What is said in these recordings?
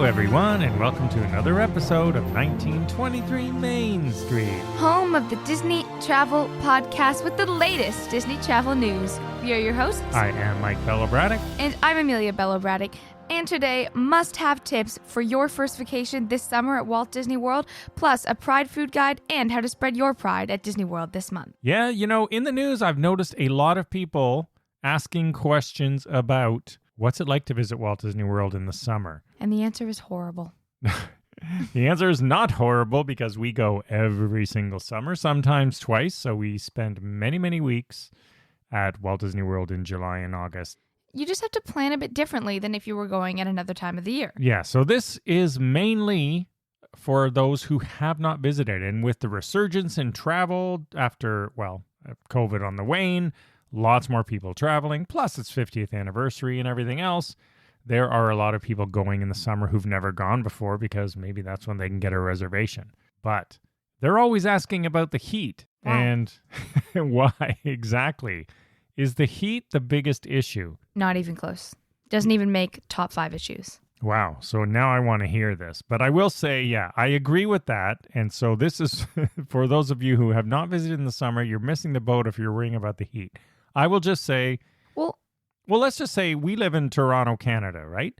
Hello, everyone, and welcome to another episode of 1923 Main Street. Home of the Disney Travel Podcast with the latest Disney travel news. We are your hosts. I am Mike Bello-Braddock. And I'm Amelia Bello-Braddock. And today, must-have tips for your first vacation this summer at Walt Disney World, plus a Pride food guide and how to spread your pride at Disney World this month. Yeah, in the news, I've noticed a lot of people asking questions about what's it like to visit Walt Disney World in the summer. And the answer is horrible. The answer is not horrible because we go every single summer, sometimes twice. So we spend many, many weeks at Walt Disney World in July and August. You just have to plan a bit differently than if you were going at another time of the year. Yeah, so this is mainly for those who have not visited. And with the resurgence in travel after, COVID on the wane, lots more people traveling, plus its 50th anniversary and everything else. There are a lot of people going in the summer who've never gone before because maybe that's when they can get a reservation. But they're always asking about the heat. Wow. And why exactly? Is the heat the biggest issue? Not even close. Doesn't even make top 5 issues. Wow. So now I want to hear this. But I will say, yeah, I agree with that. And so this is for those of you who have not visited in the summer, you're missing the boat if you're worrying about the heat. I will just say, well, let's just say we live in Toronto, Canada, right?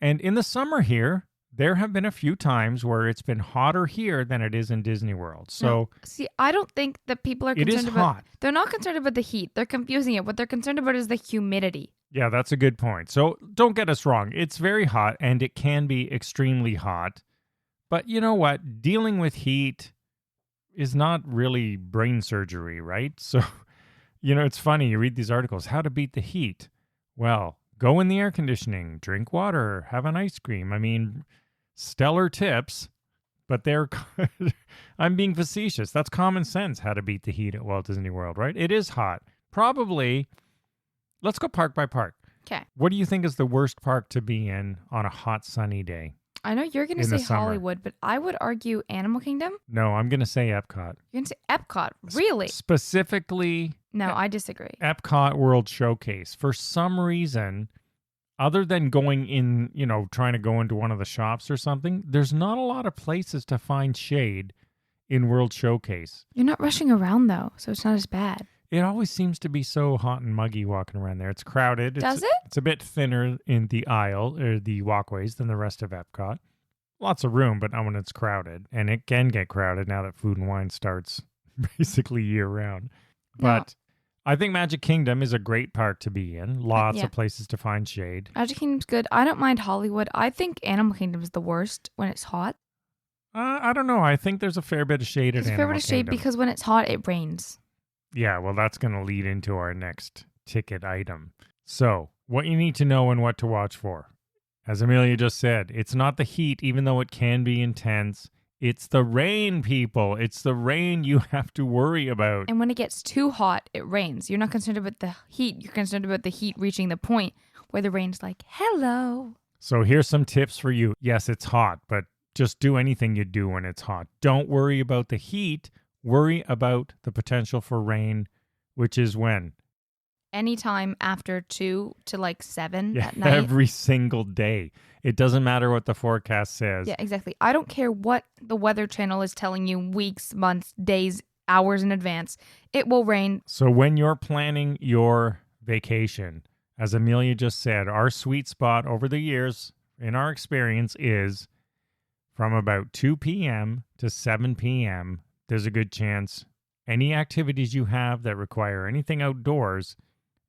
And in the summer here, there have been a few times where it's been hotter here than it is in Disney World. So no. See, I don't think that people are concerned about... hot. They're not concerned about the heat. They're confusing it. What they're concerned about is the humidity. Yeah, that's a good point. So don't get us wrong. It's very hot and it can be extremely hot. But you know what? Dealing with heat is not really brain surgery, right? So, it's funny. You read these articles, how to beat the heat. Well, go in the air conditioning, drink water, have an ice cream. I mean, stellar tips, but I'm being facetious. That's common sense, how to beat the heat at Walt Disney World, right? It is hot. Probably, let's go park by park. Okay. What do you think is the worst park to be in on a hot, sunny day? I know you're going to say Hollywood, but I would argue Animal Kingdom. No, I'm going to say Epcot. You're going to say Epcot? Really? Specifically... No, I disagree. Epcot World Showcase. For some reason, other than going in, trying to go into one of the shops or something, there's not a lot of places to find shade in World Showcase. You're not rushing around, though, so it's not as bad. It always seems to be so hot and muggy walking around there. It's crowded. Does it? It's a bit thinner in the aisle or the walkways than the rest of Epcot. Lots of room, but not when it's crowded. And it can get crowded now that Food and Wine starts basically year-round. But... I think Magic Kingdom is a great park to be in. Lots of places to find shade. Magic Kingdom's good. I don't mind Hollywood. I think Animal Kingdom is the worst when it's hot. I don't know. I think there's a fair bit of shade at Animal Kingdom. There's a fair bit of shade because when it's hot, it rains. Yeah, well, that's going to lead into our next ticket item. So, what you need to know and what to watch for. As Amelia just said, it's not the heat, even though it can be intense. It's the rain, people. It's the rain you have to worry about. And when it gets too hot, it rains. You're not concerned about the heat. You're concerned about the heat reaching the point where the rain's like, hello. So here's some tips for you. Yes, it's hot, but just do anything you do when it's hot. Don't worry about the heat. Worry about the potential for rain, which is when? Anytime after 2 to 7 at night. Every single day. It doesn't matter what the forecast says. Yeah, exactly. I don't care what the Weather Channel is telling you weeks, months, days, hours in advance. It will rain. So when you're planning your vacation, as Amelia just said, our sweet spot over the years, in our experience, is from about 2 p.m. to 7 p.m. There's a good chance any activities you have that require anything outdoors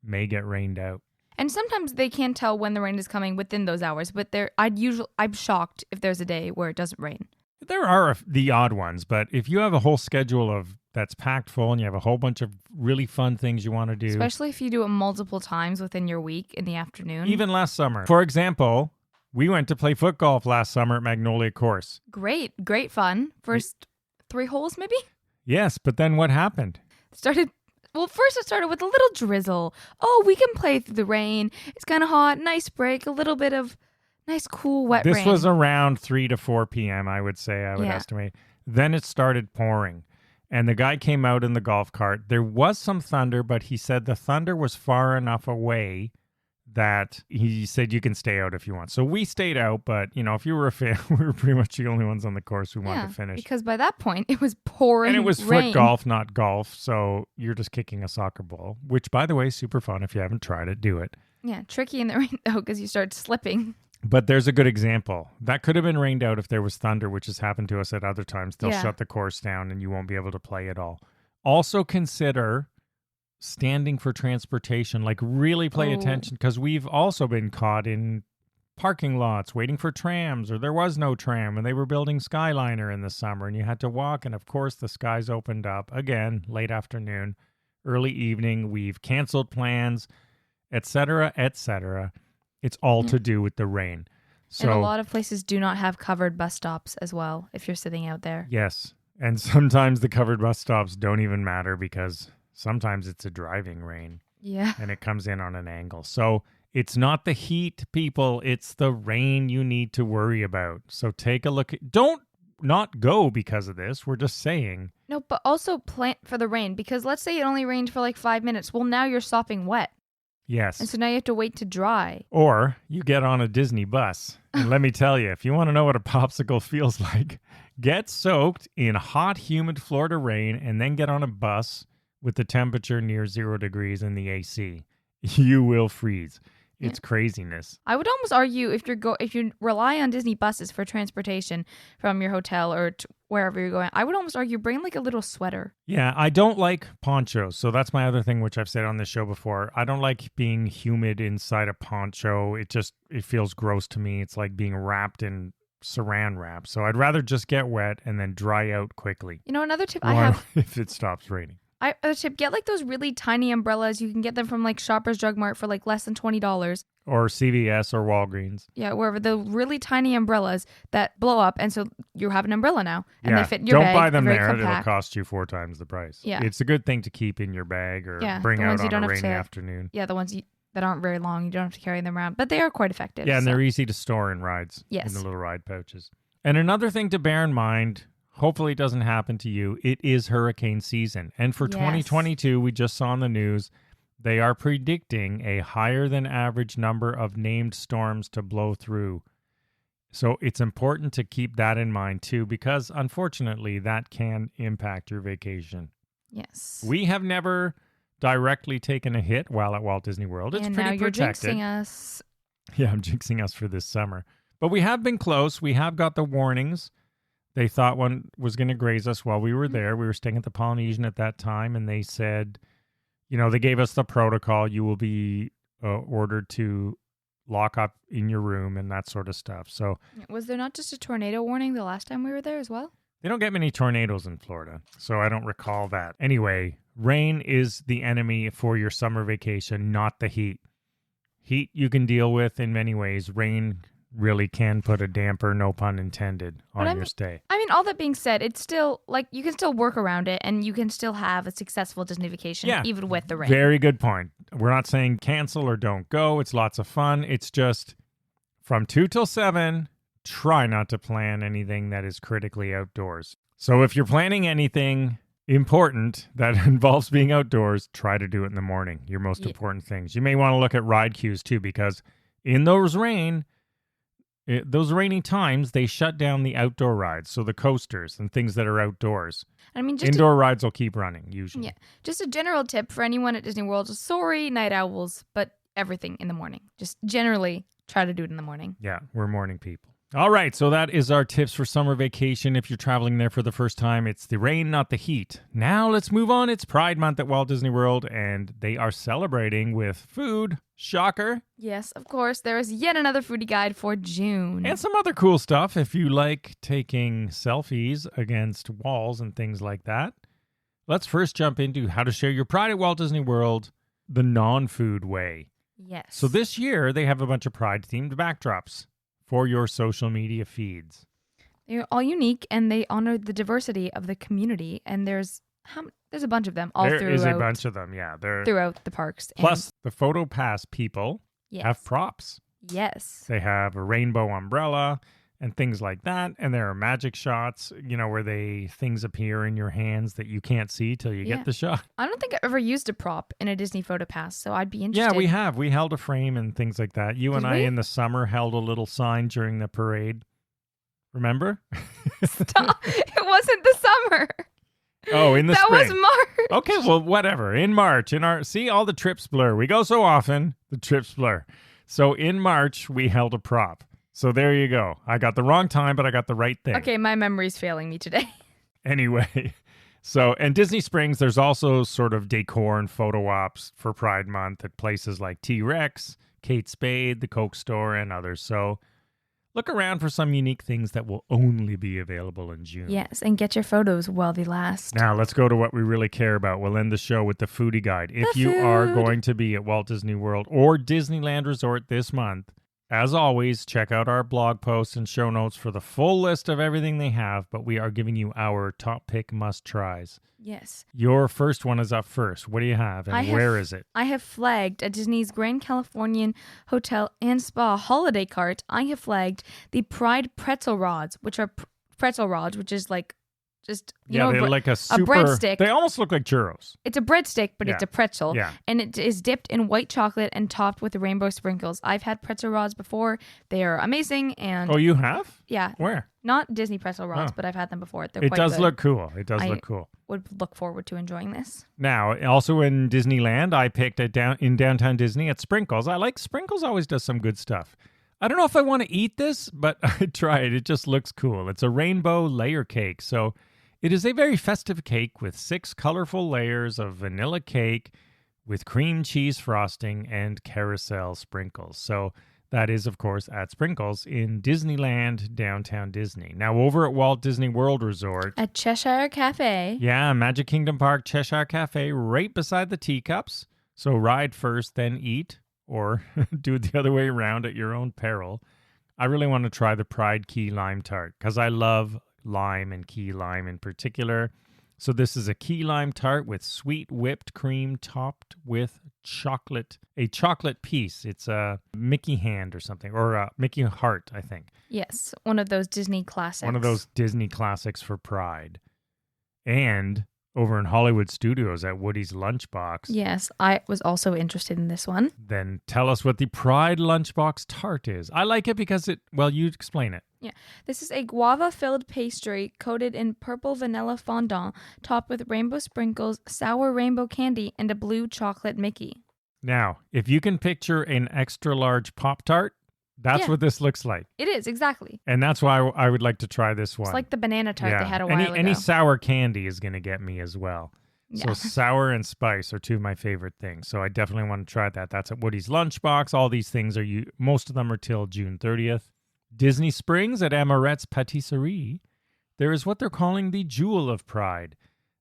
may get rained out. And sometimes they can tell when the rain is coming within those hours, but I'm shocked if there's a day where it doesn't rain. There are the odd ones, but if you have a whole schedule that's packed full and you have a whole bunch of really fun things you want to do. Especially if you do it multiple times within your week in the afternoon. Even last summer. For example, we went to play foot golf last summer at Magnolia Course. Great fun. First 3 holes maybe? Yes, but then what happened? First it started with a little drizzle. Oh, we can play through the rain. It's kind of hot, nice break, a little bit of nice, cool, wet rain. This was around 3 to 4 p.m., I would estimate. Then it started pouring, and the guy came out in the golf cart. There was some thunder, but he said the thunder was far enough away that he said you can stay out if you want. So we stayed out, but, if you were a fan, we were pretty much the only ones on the course who wanted to finish. Because by that point, it was pouring And it was rain. foot golf, not golf. So you're just kicking a soccer ball, which, by the way, is super fun. If you haven't tried it, do it. Yeah, tricky in the rain, though, because you start slipping. But there's a good example. That could have been rained out if there was thunder, which has happened to us at other times. They'll shut the course down and you won't be able to play at all. Also consider standing for transportation. Like, really pay attention, because we've also been caught in parking lots waiting for trams, or there was no tram and they were building Skyliner in the summer and you had to walk. And of course, the skies opened up again, late afternoon, early evening. We've canceled plans, etc., etc. It's all to do with the rain. So, and a lot of places do not have covered bus stops as well if you're sitting out there. Yes. And sometimes the covered bus stops don't even matter, because sometimes it's a driving rain. Yeah. And it comes in on an angle. So it's not the heat, people. It's the rain you need to worry about. So take a look. Don't not go because of this. We're just saying. No, but also plan for the rain, because let's say it only rained for like 5 minutes. Well, now you're stopping wet. Yes. And so now you have to wait to dry. Or you get on a Disney bus. And let me tell you, if you want to know what a popsicle feels like, get soaked in hot, humid Florida rain and then get on a bus with the temperature near 0 degrees in the AC. You will freeze. It's craziness. I would almost argue if you rely on Disney buses for transportation from your hotel or wherever you're going, I would almost argue bring like a little sweater. Yeah, I don't like ponchos. So that's my other thing, which I've said on this show before. I don't like being humid inside a poncho. It feels gross to me. It's like being wrapped in saran wrap. So I'd rather just get wet and then dry out quickly. Another tip I have, if it stops raining. Get like those really tiny umbrellas. You can get them from like Shoppers Drug Mart for like less than $20. Or CVS or Walgreens. Yeah, wherever, the really tiny umbrellas that blow up, and so you have an umbrella now, and they fit in your don't bag. Buy them there. Compact. It'll cost you 4 times the price. Yeah. It's a good thing to keep in your bag or bring out on a rainy afternoon. Yeah, the ones that aren't very long, you don't have to carry them around, but they are quite effective. Yeah, and they're easy to store in rides. Yes. In the little ride pouches. And another thing to bear in mind, hopefully it doesn't happen to you, it is hurricane season. And for 2022, we just saw in the news, they are predicting a higher than average number of named storms to blow through. So it's important to keep that in mind too, because unfortunately that can impact your vacation. Yes. We have never directly taken a hit while at Walt Disney World. It's and pretty now you're protected. jinxing us. Yeah, I'm jinxing us for this summer. But we have been close. We have got the warnings. They thought one was going to graze us while we were there. We were staying at the Polynesian at that time, and they said, they gave us the protocol. You will be ordered to lock up in your room and that sort of stuff. So, was there not just a tornado warning the last time we were there as well? They don't get many tornadoes in Florida, so I don't recall that. Anyway, rain is the enemy for your summer vacation, not the heat. Heat you can deal with in many ways. Rain really can put a damper, no pun intended, on your stay. I mean, all that being said, it's still, you can still work around it, and you can still have a successful Disney vacation, even with the rain. Very good point. We're not saying cancel or don't go. It's lots of fun. It's just from 2 till 7, try not to plan anything that is critically outdoors. So if you're planning anything important that involves being outdoors, try to do it in the morning. Your most important things. You may want to look at ride queues too, because in those rainy times, they shut down the outdoor rides, so the coasters and things that are outdoors. I mean, indoor rides will keep running, usually. Yeah. Just a general tip for anyone at Disney World. Sorry, night owls, but everything in the morning. Just generally try to do it in the morning. Yeah, we're morning people. All right, so that is our tips for summer vacation. If you're traveling there for the first time, it's the rain, not the heat. Now let's move on. It's Pride Month at Walt Disney World, and they are celebrating with food. Shocker. Yes, of course. There is yet another foodie guide for June. And some other cool stuff if you like taking selfies against walls and things like that. Let's first jump into how to share your pride at Walt Disney World the non-food way. Yes. So this year, they have a bunch of Pride-themed backdrops for your social media feeds. They're all unique, and they honor the diversity of the community, and there's a bunch of them all throughout. There is a bunch of them, yeah. Throughout the parks. Plus, the Photo Pass people have props. Yes. They have a rainbow umbrella, and things like that. And there are magic shots, where things appear in your hands that you can't see till you get the shot. I don't think I've ever used a prop in a Disney photo pass, so I'd be interested. Yeah, we have. We held a frame and things like that. You and I in the summer held a little sign during the parade. Remember? Stop. It wasn't the summer. Oh, in the spring. That was March. Okay, well, whatever. In March, see, all the trips blur. We go so often, the trips blur. So in March, we held a prop. So there you go. I got the wrong time, but I got the right thing. Okay, my memory's failing me today. Anyway, and Disney Springs, there's also sort of decor and photo ops for Pride Month at places like T-Rex, Kate Spade, the Coke Store, and others. So look around for some unique things that will only be available in June. Yes, and get your photos while they last. Now, let's go to what we really care about. We'll end the show with the foodie guide. If you are going to be at Walt Disney World or Disneyland Resort this month, as always, check out our blog posts and show notes for the full list of everything they have, but we are giving you our top pick must-tries. Yes. Your first one is up first. What do you have, and where is it? I have flagged at Disney's Grand Californian Hotel and Spa holiday cart. I have flagged the Pride pretzel rods, which are pretzel rods, which is like just, they're like a breadstick. They almost look like churros. It's a breadstick, but it's a pretzel. Yeah. And it is dipped in white chocolate and topped with rainbow sprinkles. I've had pretzel rods before. They are amazing. And oh, you have? Yeah. Where? Not Disney pretzel rods, but I've had them before. They're it quite does good. look cool. It does look cool. Would look forward to enjoying this. Now, also in Disneyland, I picked it in downtown Disney at Sprinkles. I like Sprinkles, always does some good stuff. I don't know if I want to eat this, but I'd try it. It just looks cool. It's a rainbow layer cake. So it is a very festive cake with 6 colorful layers of vanilla cake with cream cheese frosting and carousel sprinkles. So that is, of course, at Sprinkles in Disneyland, downtown Disney. Now, over at Walt Disney World Resort. At Cheshire Cafe. Yeah, Magic Kingdom Park, Cheshire Cafe, right beside the teacups. So ride first, then eat, or do it the other way around at your own peril. I really want to try the Pride Key Lime Tart because I love lime and key lime in particular. So this is a key lime tart with sweet whipped cream topped with a chocolate piece. It's a Mickey hand or something, or a Mickey heart, I think. Yes, one of those Disney classics. One of those Disney classics for Pride. And over in Hollywood Studios at Woody's Lunchbox. Yes, I was also interested in this one. Then tell us what the Pride Lunchbox tart is. I like it because you explain it. Yeah, this is a guava-filled pastry coated in purple vanilla fondant, topped with rainbow sprinkles, sour rainbow candy, and a blue chocolate Mickey. Now, if you can picture an extra large Pop-Tart, that's what this looks like. It is, exactly. And that's why I would like to try this one. It's like the banana tart they had a while ago. Any sour candy is going to get me as well. Yeah. So sour and spice are two of my favorite things. So I definitely want to try that. That's at Woody's Lunchbox. All these things most of them are till June 30th. Disney Springs at Amarette's Patisserie. There is what they're calling the Jewel of Pride.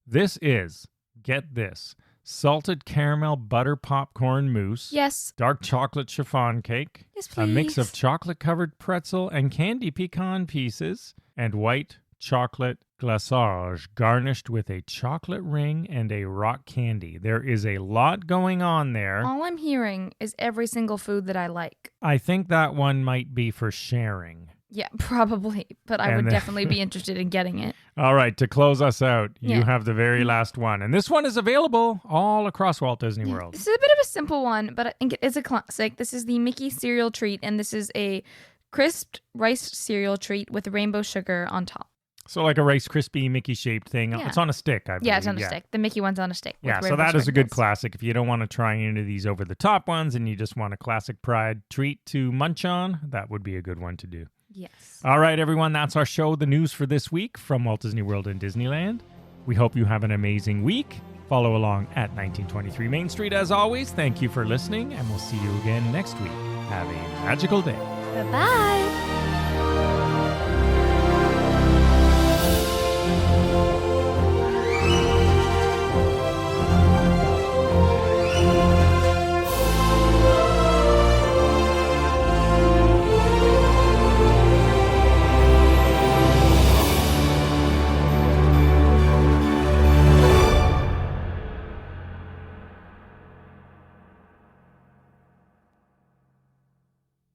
This is, get this, salted caramel butter popcorn mousse. Yes. Dark chocolate chiffon cake. Yes, please. A mix of chocolate-covered pretzel and candy pecan pieces. And white chocolate glaçage garnished with a chocolate ring and a rock candy. There is a lot going on there. All I'm hearing is every single food that I like. I think that one might be for sharing. Yeah, probably. But I would definitely be interested in getting it. All right, to close us out, you have the very last one. And this one is available all across Walt Disney World. This is a bit of a simple one, but I think it is a classic. This is the Mickey cereal treat, and this is a crisped rice cereal treat with rainbow sugar on top. So like a Rice Krispie Mickey-shaped thing. Yeah. It's on a stick, I believe. Yeah, it's on a stick. The Mickey one's on a stick. Yeah, so that is a good classic. If you don't want to try any of these over-the-top ones and you just want a classic Pride treat to munch on, that would be a good one to do. Yes. All right, everyone, that's our show, the news for this week from Walt Disney World and Disneyland. We hope you have an amazing week. Follow along at 1923 Main Street as always. Thank you for listening, and we'll see you again next week. Have a magical day. Bye-bye.